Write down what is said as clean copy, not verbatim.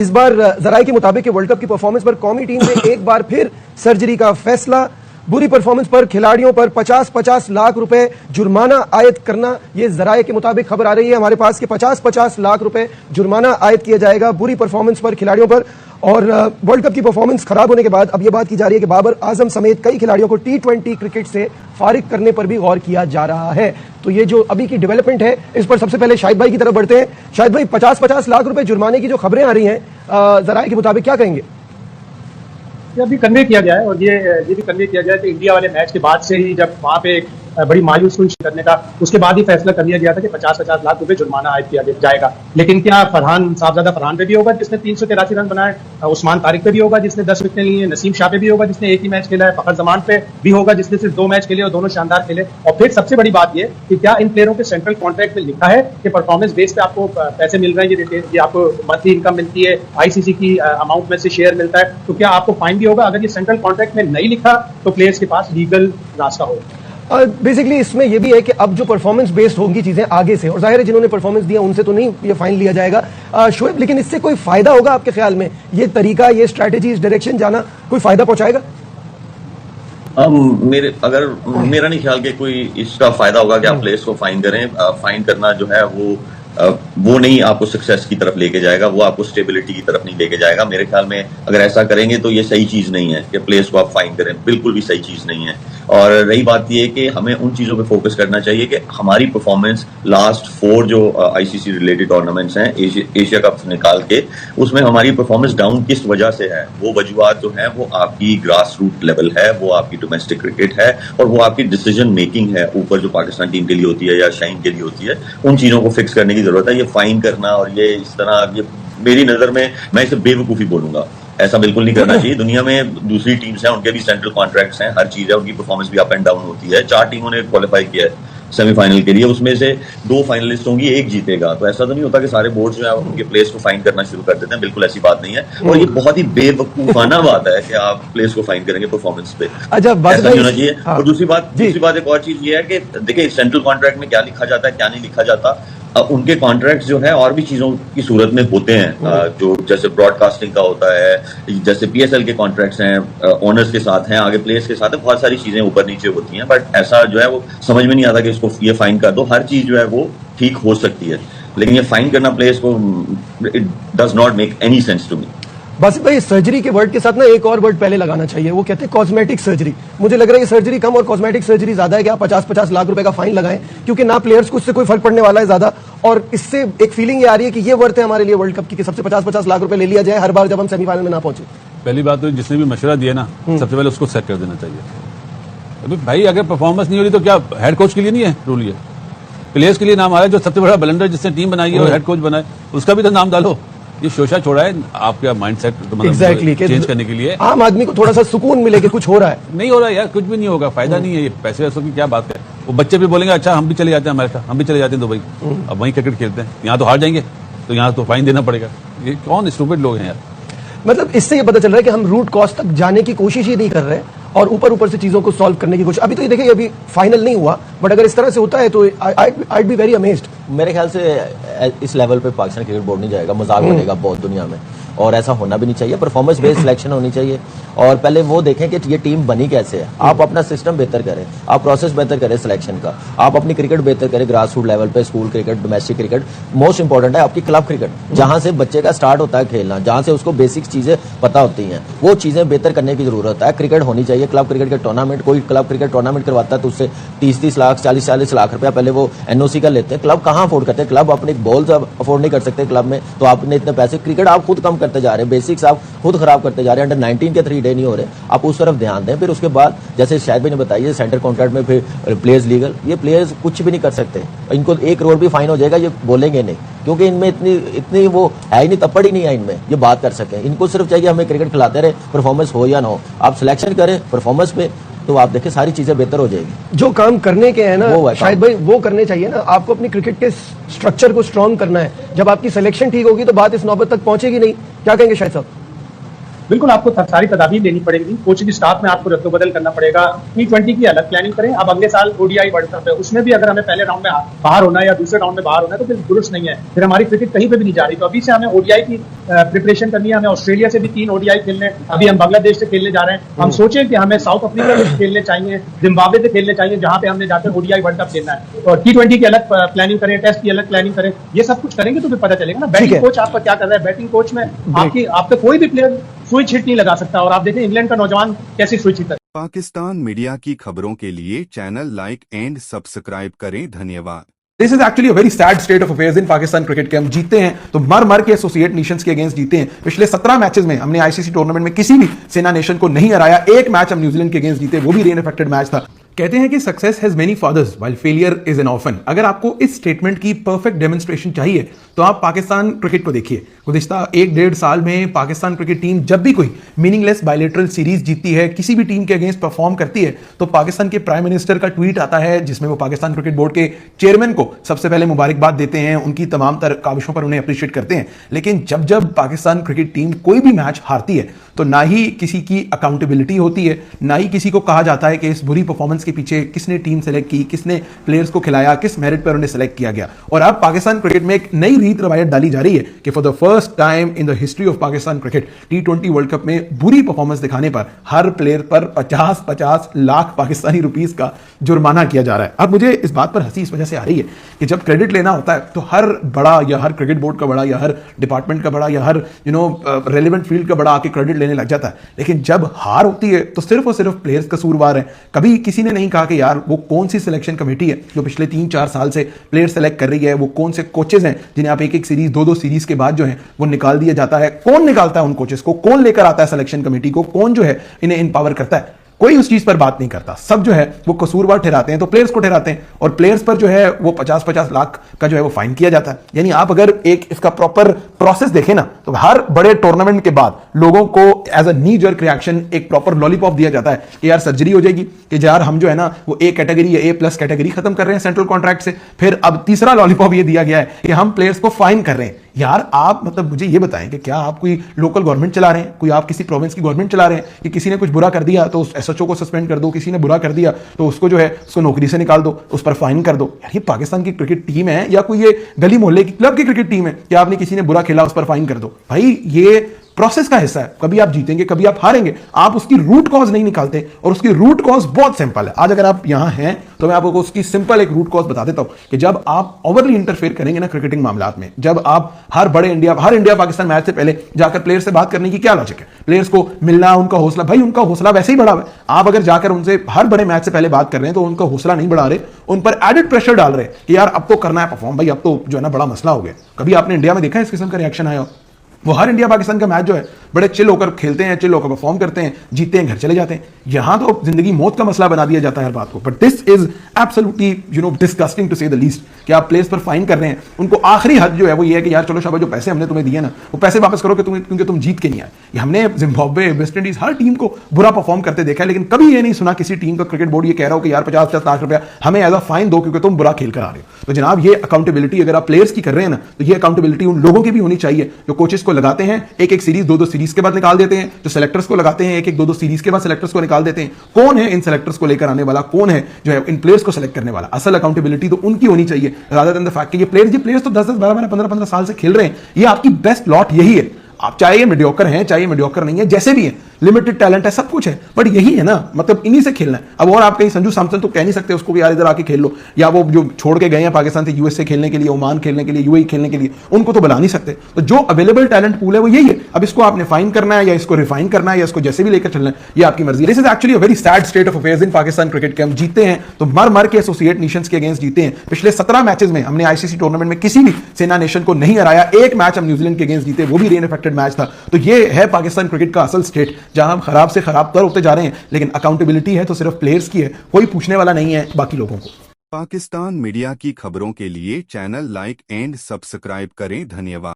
इस बार जराये के मुताबिक वर्ल्ड कप की परफॉर्मेंस पर कौमी टीम ने एक बार फिर सर्जरी का फैसला। बुरी परफॉर्मेंस पर खिलाड़ियों पर 50-50 लाख रुपए जुर्माना आयद करना, ये जराये के मुताबिक खबर आ रही है हमारे पास कि 50-50 लाख रुपए जुर्माना आयद किया जाएगा बुरी परफॉर्मेंस पर खिलाड़ियों पर। और वर्ल्ड कप की परफॉर्मेंस खराब होने के बाद अब यह बात की जा रही है कि बाबर आजम समेत कई खिलाड़ियों को T20 क्रिकेट से फारिग करने पर भी गौर किया जा रहा है। तो ये जो अभी की डेवलपमेंट है इस पर सबसे पहले शाहिद भाई की तरफ बढ़ते हैं। शाहिद भाई, 50-50 लाख रुपए जुर्माने की जो खबरें आ रही हैं जराये के मुताबिक, क्या कहेंगे? ये अभी कन्वे किया गया है और ये भी कन्वे किया गया है कि इंडिया वाले मैच के बाद से ही जब वहां पे बड़ी मायूस हुई करने का, उसके बाद ही फैसला कर लिया गया था कि 50-50 लाख रुपए जुर्माना आयद किया जाएगा। लेकिन क्या साहबजादा फरहान पे भी होगा जिसने 383 रन बनाए, उस्मान तारिक पे भी होगा जिसने 10 विकेटें ली हैं, नसीम शाह पे भी होगा जिसने एक ही मैच खेला है, फखर जमान पे भी होगा जिसने सिर्फ 2 मैच खेले और दोनों शानदार खेले। और फिर सबसे बड़ी बात ये कि क्या इन प्लेयरों के सेंट्रल कॉन्ट्रैक्ट में लिखा है कि परफॉर्मेंस बेस पे आपको पैसे मिल रहे हैं, ये आपको मंथली इनकम मिलती है, ICC की अमाउंट में से शेयर मिलता है, तो क्या आपको फाइन भी होगा? अगर ये सेंट्रल कॉन्ट्रैक्ट में नहीं लिखा तो प्लेयर्स के पास लीगल रास्ता होगा। बेसिकली इसमें यह भी है कि अब जो परफॉर्मेंस बेस्ड होंगी चीजें आगे से, और जाहिर है जिन्होंने परफॉर्मेंस दिया उनसे तो नहीं ये फाइन लिया जाएगा। शोएब, लेकिन इससे कोई फायदा होगा आपके ख्याल में? ये तरीका, ये स्ट्रैटेजी, इस डायरेक्शन जाना कोई फायदा पहुंचाएगा? मेरा नहीं ख्याल कि कोई इसका फायदा होगा कि आप प्लेयर्स को फाइन करें। फाइन करना जो है वो नहीं आपको सक्सेस की तरफ लेके जाएगा, वो आपको स्टेबिलिटी की तरफ नहीं लेके जाएगा। मेरे ख्याल में अगर ऐसा करेंगे तो ये सही चीज नहीं है कि प्लेयर्स को आप फाइन करें, बिल्कुल भी सही चीज नहीं है। और रही बात ये कि हमें उन चीजों पे फोकस करना चाहिए कि हमारी परफॉर्मेंस लास्ट 4 जो ICC रिलेटेड टूर्नामेंट्स हैं, एशिया कप निकाल के, उसमें हमारी परफॉर्मेंस डाउन किस वजह से है। वो वजूहत जो है वो आपकी ग्रास रूट लेवल है, वो आपकी डोमेस्टिक क्रिकेट है और वो आपकी डिसीजन मेकिंग है ऊपर जो पाकिस्तान टीम के लिए होती है या शाइन के लिए होती है। उन चीजों को फिक्स करने की जरूरत है। ये फाइन करना और ये इस तरह, ये मेरी नजर में, मैं इसे बेवकूफी बोलूंगा, ऐसा बिल्कुल नहीं करना चाहिए। दुनिया में दूसरी टीम्स हैं, उनके भी सेंट्रल कॉन्ट्रैक्ट्स हैं, हर चीज है, उनकी परफॉर्मेंस भी अप एंड डाउन होती है। 4 टीमों ने क्वालिफाई किया है सेमीफाइनल के लिए, उसमें से 2 फाइनलिस्ट होंगी, 1 जीतेगा। तो ऐसा तो नहीं होता कि सारे बोर्ड जो है उनके प्लेयर्स को फाइन करना शुरू कर देते हैं, बिल्कुल ऐसी बात नहीं है। और ये बहुत ही बेवकूफाना बात है कि आप प्लेयर्स को फाइन करेंगे परफॉर्मेंस पे, ऐसा नहीं होना चाहिए। और दूसरी बात एक और चीज ये है कि देखिए सेंट्रल कॉन्ट्रैक्ट में क्या लिखा जाता है, क्या नहीं लिखा जाता। उनके कॉन्ट्रैक्ट जो है और भी चीजों की सूरत में होते हैं, जो जैसे ब्रॉडकास्टिंग का होता है, जैसे PSL के कॉन्ट्रैक्ट्स हैं, ओनर्स के साथ हैं, आगे प्लेयर्स के साथ है, बहुत सारी चीजें ऊपर नीचे होती हैं। बट ऐसा जो है वो समझ में नहीं आता कि इसको ये फाइन कर दो। हर चीज जो है वो ठीक हो सकती है, लेकिन ये फाइन करना प्लेयर्स को, it does not make any sense to me. Basit भाई, सर्जरी के वर्ड के साथ ना एक और वर्ड पहले लगाना चाहिए, वो कहते हैं कॉस्मेटिक सर्जरी। मुझे लग रहा है ये सर्जरी कम और कॉस्मेटिक सर्जरी ज्यादा है कि आप 50-50 लाख रुपए का फाइन लगाएं, क्योंकि ना प्लेयर्स को उससे कोई फर्क पड़ने वाला है ज्यादा। और इससे एक फीलिंग ये आ रही है कि ये वर्थ है हमारे लिए वर्ल्ड कप की, कि सबसे 50-50 लाख रुपए ले लिया जाए हर बार जब हम सेमीफाइनल में ना पहुंचे। पहली बात तो जिसने भी मशवरा दिया ना, सबसे पहले उसको सेट कर देना चाहिए। अभी भाई अगर परफॉर्मेंस नहीं हो रही तो क्या हेड कोच के लिए नहीं है रूल? ये प्लेयर्स के लिए नाम आ रहा है। जो सबसे बड़ा ब्लंडर जिसने टीम बनाई है और हेड कोच बनाए, उसका भी तो नाम डालो। ये शोशा छोड़ा है आपका माइंडसेट चेंज करने के लिए, आम आदमी को थोड़ा सा सुकून मिले कि कुछ हो रहा है। नहीं हो रहा है यार, कुछ भी नहीं होगा, फायदा नहीं है। ये पैसे वैसों की क्या बात है? वो बच्चे भी बोलेंगे अच्छा हम भी चले जाते हैं अमेरिका, हम भी चले जाते हैं दुबई, अब वहीं क्रिकेट खेलते हैं, यहाँ तो हार जाएंगे तो यहाँ तो फाइन देना पड़ेगा। ये कौन स्टूपिड लोग हैं यार? मतलब इससे ये पता चल रहा है कि हम रूट कॉज तक जाने की कोशिश ही नहीं कर रहे और ऊपर से चीजों को सॉल्व करने की कोशिश। अभी तो ये देखिए, अभी फाइनल नहीं हुआ, बट अगर इस तरह से होता है तो आई बी वेरी अमेज्ड। मेरे ख्याल से इस लेवल पे पाकिस्तान क्रिकेट बोर्ड नहीं जाएगा, मजाक बनेगा बहुत दुनिया में, और ऐसा होना भी नहीं चाहिए। परफॉर्मेंस बेस्ड सिलेक्शन होनी चाहिए और पहले वो देखें कि ये टीम बनी कैसे है। आप अपना सिस्टम बेहतर करें, आप प्रोसेस बेहतर करें सिलेक्शन का, आप अपनी क्रिकेट बेहतर करें ग्रास रूट लेवल पे, school cricket, domestic cricket. Most important है आपकी क्लब क्रिकेट, जहां से बच्चे का स्टार्ट होता है खेलना, जहां से उसको बेसिक चीजें पता होती हैं, वो चीजें बेहतर करने की जरूरत है। क्रिकेट होनी चाहिए, क्लब क्रिकेट के टूर्नामेंट, कोई क्लब क्रिकेट टूर्नामेंट करवाता है तो उससे 30-30 लाख, 40-40 लाख रुपया पहले वो NOC का लेते हैं। क्लब कहाँ अफोर्ड करते हैं? क्लब अपने बॉल्स अफोर्ड नहीं कर सकते क्लब में, तो आपने इतने पैसे, क्रिकेट आप खुद कम करते जा रहे हैं, बेसिक्स आप खुद खराब करते जा रहे हैं। अंडर-19 के 3 डे नहीं हो रहे, आप उस तरफ ध्यान दें। फिर उसके बाद जैसे शायद भाई ने बताया सेंटर कॉन्ट्रैक्ट में फिर प्लेयर्स लीगल, ये प्लेयर्स कुछ भी नहीं कर सकते, इनको 1 करोड़ भी फाइन हो जाएगा, ये बोलेंगे नहीं, क्योंकि इनमें इतनी वो है ही नहीं, तपड़ ही नहीं है इनमें ये बात कर सकें। इनको सिर्फ चाहिए हमें क्रिकेट खिलाते रहे, परफॉर्मेंस हो या ना हो। आप सिलेक्शन करें परफॉर्मेंस पे तो आप देखें सारी चीजें बेहतर हो जाएगी। जो काम करने के हैं ना शायद भाई, वो करने चाहिए ना। आपको अपनी क्रिकेट के स्ट्रक्चर को स्ट्रॉन्ग करना है। जब आपकी सिलेक्शन ठीक होगी तो बात इस नौबत तक पहुंचेगी नहीं। क्या कहेंगे शायद साहब? बिल्कुल आपको सारी तदाबीर लेनी पड़ेगी, कोचिंग स्टाफ में आपको रद्दोबदल करना पड़ेगा। T20 की अलग प्लानिंग करें। अब अगले साल ODI वर्ल्ड कप है, उसमें भी अगर हमें पहले राउंड में बाहर होना है या दूसरे राउंड में बाहर होना है तो फिर दुरुस्त नहीं है, फिर हमारी क्रिकेट कहीं पे भी नहीं जा रही। तो अभी से हमें ODI की प्रिपरेशन करनी है। हमें ऑस्ट्रेलिया से भी 3 ODI खेलने, अभी हम बांग्लादेश से खेलने जा रहे हैं। हम सोचें कि हमें साउथ अफ्रीका से खेलने चाहिए, जिम्बाब्वे से खेलने चाहिए, जहां पे हमने जाकर ODI वर्ल्ड कप खेलना है। और T20 की अलग प्लानिंग करें, टेस्ट की अलग प्लानिंग करें। ये सब कुछ करेंगे तो फिर पता चलेगा ना बैटिंग कोच आपका क्या कर रहा है। बैटिंग कोच में आपका कोई भी प्लेयर स्विच हिट नहीं लगा सकता। और आप देखें इंग्लैंड का नौजवान कैसे स्विच हिट। पाकिस्तान मीडिया की खबरों के लिए चैनल लाइक एंड सब्सक्राइब करें। धन्यवाद। This is actually a very sad state of affairs in Pakistan cricket के। हम जीते हैं तो मर मर के एसोसिएट नेशंस के अगेंस्ट जीते हैं। पिछले 17 मैचेस में हमने आईसीसी टूर्नामेंट में किसी भी सेना नेशन को नहीं हराया। एक मैच हम न्यूजीलैंड के अगेंस्ट जीते, वो भी रेन अफेक्टेड मैच था। कहते हैं कि success has many fathers while failure is an orphan. अगर आपको इस स्टेटमेंट की परफेक्ट डेमोन्स्ट्रेशन चाहिए तो आप पाकिस्तान क्रिकेट को देखिए। गुज़िश्ता 1-1.5 साल में पाकिस्तान क्रिकेट टीम जब भी कोई मीनिंगलेस बायलैटरल सीरीज जीतती है, किसी भी टीम के अगेंस्ट परफॉर्म करती है, तो पाकिस्तान के प्राइम मिनिस्टर का ट्वीट आता है जिसमें वो पाकिस्तान क्रिकेट बोर्ड के चेयरमैन को सबसे पहले मुबारकबाद देते हैं, उनकी तमाम काविशों पर उन्हें अप्रिशिएट करते हैं। लेकिन जब जब पाकिस्तान क्रिकेट टीम कोई भी मैच हारती है तो ना ही किसी की अकाउंटेबिलिटी होती है, ना ही किसी को कहा जाता है कि इस बुरी परफॉर्मेंस के पीछे किसने टीम सेलेक्ट की, किसने प्लेयर्स को खिलाया, किस मेरिट पर उन्हें सेलेक्ट किया गया। और अब पाकिस्तान क्रिकेट में एक नई रीत रवायत डाली जा रही है कि for the first time in the history of Pakistan cricket T20 world cup में बुरी परफॉर्मेंस दिखाने पर हर प्लेयर पर 50-50 लाख पाकिस्तानी रुपीस का जुर्माना किया जा रहा है। अब मुझे इस बात पर हंसी इस वजह से आ रही है कि जब क्रेडिट लेना होता है तो हर बड़ा या हर क्रिकेट बोर्ड का बड़ा या हर डिपार्टमेंट का बड़ा या हर रेलेवेंट फील्ड का बड़ा आके क्रेडिट लेने लग जाता है। लेकिन जब हार होती है तो सिर्फ और सिर्फ प्लेयर्स कसूरवार हैं। कभी किसी ने नहीं कहा कि यार वो कौन सी सिलेक्शन कमेटी है जो पिछले 3-4 साल से प्लेयर सेलेक्ट कर रही है, वो कौन से कोचेज हैं जिन्हें आप एक सीरीज 2-2 सीरीज के बाद जो है वो निकाल दिया जाता है। कौन निकालता है उन कोचेस को, कौन लेकर आता है सिलेक्शन कमेटी को, कौन जो है इन्हें इनपावर करता है। कोई उस चीज पर बात नहीं करता। सब जो है वो कसूरवार ठहराते हैं तो प्लेयर्स को ठहराते हैं और प्लेयर्स पर जो है वो 50-50 लाख का जो है वो फाइन किया जाता है। यानी आप अगर एक इसका प्रॉपर प्रोसेस देखें ना तो हर बड़े टूर्नामेंट के बाद लोगों को as a knee jerk reaction एक प्रॉपर लॉलीपॉप दिया जाता है कि यार सर्जरी हो जाएगी, कि यार हम जो है ना वो A कैटेगरी या A+ कैटेगरी खत्म कर रहे हैं सेंट्रल कॉन्ट्रैक्ट से। फिर अब तीसरा लॉलीपॉप ये दिया गया है कि हम प्लेयर्स को फाइन कर रहे हैं। यार आप मतलब मुझे ये बताएं कि क्या आप कोई लोकल गवर्नमेंट चला रहे हैं, कोई आप किसी प्रोविंस की गवर्नमेंट चला रहे हैं कि किसी ने कुछ बुरा कर दिया तो उस SHO को सस्पेंड कर दो, किसी ने बुरा कर दिया तो उसको जो है उसको नौकरी से निकाल दो, उस पर फाइन कर दो। यार ये पाकिस्तान की क्रिकेट टीम है या कोई ये गली मोहल्ले की क्लब की क्रिकेट टीम है कि आपने किसी ने बुरा खेला उस पर फाइन कर दो? भाई ये प्रोसेस का हिस्सा है। कभी आप जीतेंगे, कभी आप हारेंगे, आप उसकी रूट कॉज नहीं निकालते और उसकी रूट कॉज बहुत सिंपल है। आज अगर आप यहां हैं तो मैं आपको उसकी सिंपल एक रूट कॉज बता देता हूं कि जब आप ओवरली इंटरफेयर करेंगे ना क्रिकेटिंग मामलात में, जब आप हर इंडिया पाकिस्तान मैच से पहले जाकर प्लेयर से बात करने की क्या लॉजिक है? प्लेयर्स को मिलना, उनका हौसला, भाई उनका हौसला वैसे ही बढ़ा हुआ है। आप अगर जाकर उनसे हर बड़े मैच से पहले बात कर रहे हैं तो उनका हौसला नहीं बढ़ा रहे, उन पर एडिड प्रेशर डाल रहे कि यार अब तो करना है परफॉर्म, भाई अब तो जो है ना बड़ा मसला हो गया। कभी आपने इंडिया में देखा है इस किस्म का रिएक्शन आया हो? वो हर इंडिया पाकिस्तान का मैच जो है बड़े चिल होकर खेलते हैं, चिल होकर परफॉर्म करते हैं, जीतते हैं, घर चले जाते हैं। यहां तो जिंदगी मौत का मसला बना दिया जाता है हर बात को। But this is absolutely disgusting to say the least कि आप प्लेयर्स पर फाइन कर रहे हैं। उनको आखिरी हद जो है वो ये है कि यार चलो शाबाश, जो पैसे हमने तुम्हें दिए ना वो पैसे वापस करो क्योंकि तुम जीत के नहीं आए। हमने जिम्बाब्वे, वेस्ट इंडीज हर टीम को बुरा परफॉर्म करते देखा है, लेकिन कभी ये नहीं सुना किसी टीम का क्रिकेट बोर्ड ये कह रहा हो कि यार 50-50 लाख रुपया हमें एज अ फाइन दो क्योंकि तुम बुरा खेल कर आ रहे हो। तो जनाब ये अकाउंटेबिलिटी अगर आप प्लेयर्स की कर रहे हैं ना तो ये अकाउंटेबिलिटी उन लोगों की भी होनी चाहिए जो कोचेस को लगाते हैं एक सीरीज 2-2 सीरीज के बाद निकाल देते हैं, जो सेलेक्टर्स को लगाते हैं एक 2-2 सीरीज के बाद सेलेक्टर्स को निकाल देते हैं। कौन है इन सेलेक्टर्स को लेकर आने वाला, कौन है जो है इन प्लेयर्स को सेलेक्ट करने वाला? असल अकाउंटेबिलिटी तो उनकी होनी चाहिए रादर देन द फैक्ट कि ये प्लेयर्स तो 10-10, 12-12, 15-15 साल से खेल रहे हैं। ये आपकी बेस्ट लॉट यही है। आप चाहे ये मीडियोकर हैं, चाहे ये मीडियोकर नहीं है, जैसे भी है, लिमिटेड टैलेंट है, सब कुछ है, बट यही है ना, मतलब इन्हीं से खेलना है। अब और आप कहीं संजू सैमसन तो कह नहीं सकते उसको कि यार इधर आके खेल लो, या वो जो छोड़ के गए हैं पाकिस्तान से यूएसए खेलने के लिए, ओमान खेलने के लिए, यूएई खेलने के लिए, उनको तो बुला नहीं सकते। तो जो अवेलेबल टैलेंट पूल है वो यही है। अब इसको आपने फाइन करना है या इसको रिफाइन करना है या इसको जैसे भी लेकर चलना है, ये आपकी मर्जी है। This is actually a very sad state of affairs in Pakistan cricket के। हम जीते हैं तो मर मर के एसोसिएट नेशंस के अगेंस्ट जीते हैं। पिछले 17 मैचेस में हमने आईसीसी टूर्नामेंट में किसी भी सेना नेशन को नहीं हराया। एक मैच हम न्यूजीलैंड के अगेंस्ट जीते, वो भी रेन अफेक्टेड मैच था। तो ये है पाकिस्तान क्रिकेट का असल स्टेट, जहां हम खराब से खराब तर होते जा रहे हैं, लेकिन अकाउंटेबिलिटी है तो सिर्फ प्लेयर्स की है, कोई पूछने वाला नहीं है बाकी लोगों को। पाकिस्तान मीडिया की खबरों के लिए चैनल लाइक एंड सब्सक्राइब करें। धन्यवाद।